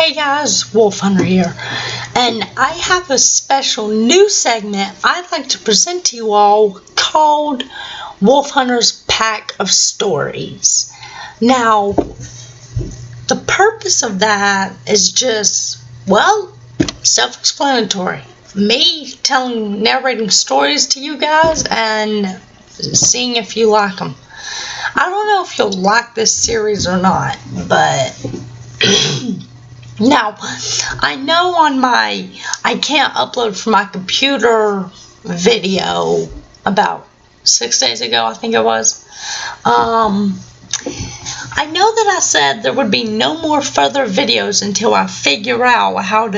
Hey guys, Wolf Hunter here, and I have a special new segment I'd like to present to you all called Wolf Hunter's Pack of Stories. Now, the purpose of that is just, self-explanatory. Me narrating stories to you guys and seeing if you like them. I don't know if you'll like this series or not, but now, I know I can't upload from my computer video about 6 days ago, I think it was. I know that I said there would be no more further videos until I figure out how it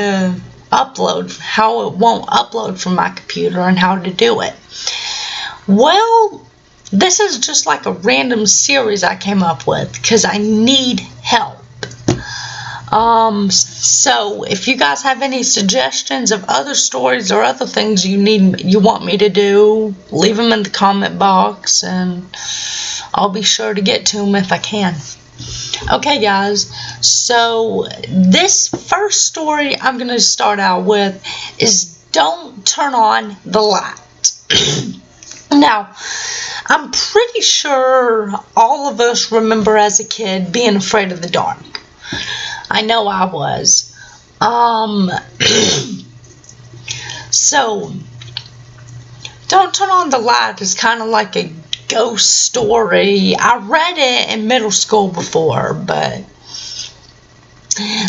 won't upload from my computer and how to do it. Well, this is just like a random series I came up with because I need help. So if you guys have any suggestions of other stories or other things you want me to do, leave them in the comment box and I'll be sure to get to them if I can. Okay guys, so this first story I'm going to start out with is Don't Turn On the Light. Now, I'm pretty sure all of us remember as a kid being afraid of the dark. I know I was. So, Don't Turn On the Light is kind of like a ghost story. I read it in middle school before, but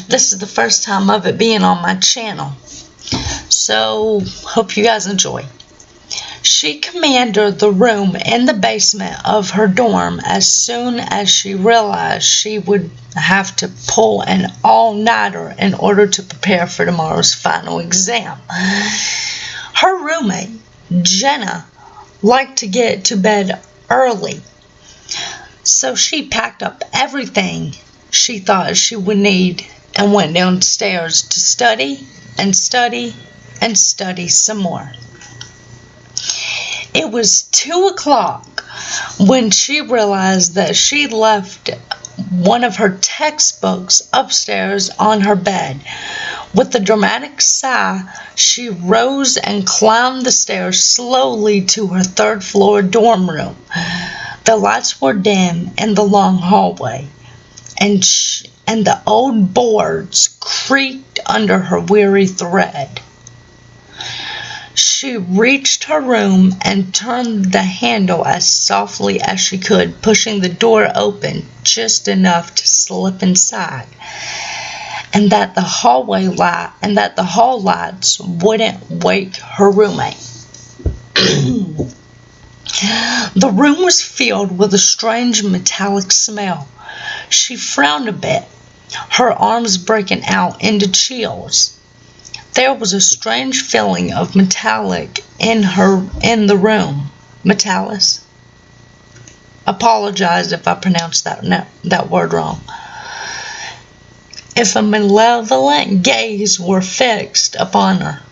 this is the first time of it being on my channel. So, hope you guys enjoy. She commanded the room in the basement of her dorm as soon as she realized she would have to pull an all-nighter in order to prepare for tomorrow's final exam. Her roommate, Jenna, liked to get to bed early, so she packed up everything she thought she would need and went downstairs to study and study and study some more. It was 2 o'clock when she realized that she left one of her textbooks upstairs on her bed. With a dramatic sigh, she rose and climbed the stairs slowly to her third-floor dorm room. The lights were dim in the long hallway, and the old boards creaked under her weary tread. She reached her room and turned the handle as softly as she could, pushing the door open just enough to slip inside, and that the hall lights wouldn't wake her roommate. The room was filled with a strange metallic smell. She frowned a bit, her arms breaking out into chills. There was a strange feeling of metallic in the room. Metallis? Apologize if I pronounced that word wrong. If a malevolent gaze were fixed upon her.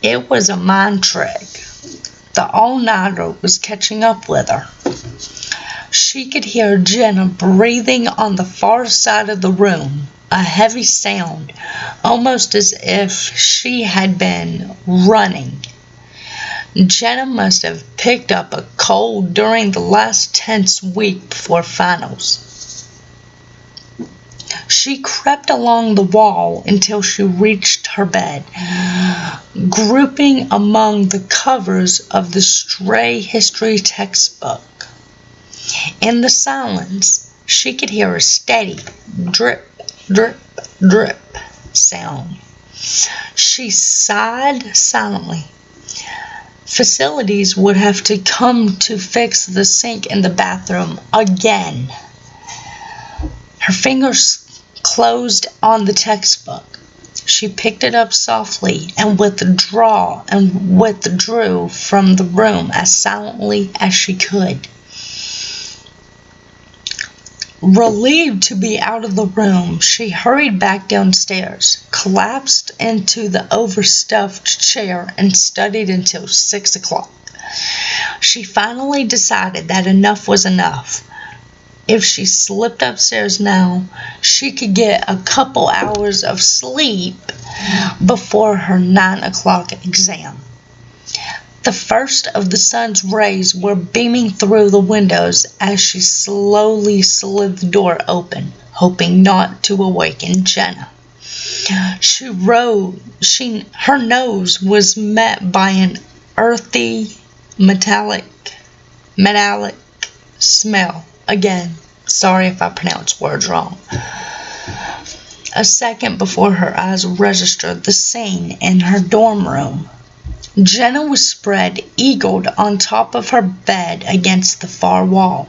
It was a mind trick. The all-nighter was catching up with her. She could hear Jenna breathing on the far side of the room. A heavy sound, almost as if she had been running. Jenna must have picked up a cold during the last tense week before finals. She crept along the wall until she reached her bed, grouping among the covers of the stray history textbook. In the silence, she could hear a steady drip, drip, drip sound. She sighed silently. Facilities would have to come to fix the sink in the bathroom again. Her fingers closed on the textbook. She picked it up softly and withdrew from the room as silently as she could. Relieved to be out of the room, she hurried back downstairs, collapsed into the overstuffed chair, and studied until 6 o'clock. She finally decided that enough was enough. if she slipped upstairs now, she could get a couple hours of sleep before her 9 o'clock exam. The first of the sun's rays were beaming through the windows as she slowly slid the door open, hoping not to awaken Jenna. Her nose was met by an earthy, metallic smell. Again, sorry if I pronounce words wrong. A second before her eyes registered the scene in her dorm room. Jenna was spread eagled on top of her bed against the far wall,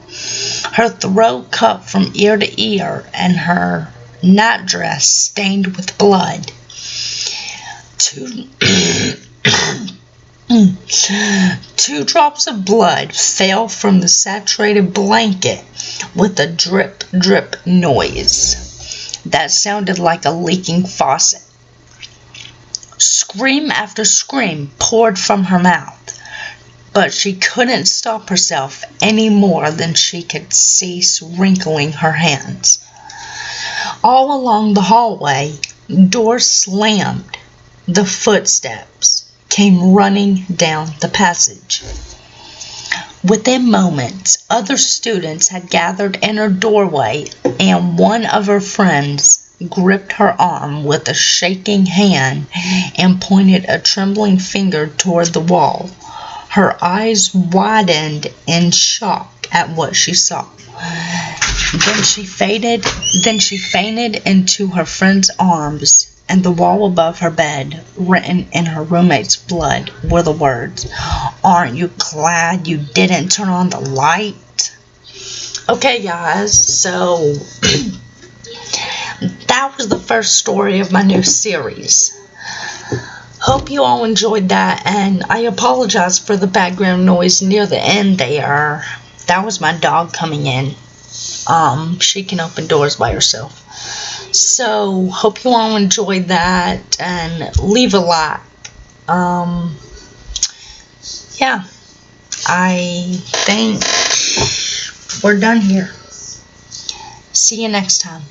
her throat cut from ear to ear and her nightdress stained with blood. Two drops of blood fell from the saturated blanket with a drip, drip noise that sounded like a leaking faucet. Scream after scream poured from her mouth, but she couldn't stop herself any more than she could cease wrinkling her hands. All along the hallway, doors slammed. The footsteps came running down the passage. Within moments, other students had gathered in her doorway, and one of her friends gripped her arm with a shaking hand and pointed a trembling finger toward the wall. Her eyes widened in shock at what she saw. Then she fainted into her friend's arms, and the wall above her bed, written in her roommate's blood, were the words, "Aren't you glad you didn't turn on the light?" Okay, guys, so that was the first story of my new series. Hope you all enjoyed that, and I apologize for the background noise near the end there. That was my dog coming in. She can open doors by herself. So, hope you all enjoyed that, and leave a like. Yeah, I think we're done here. See you next time.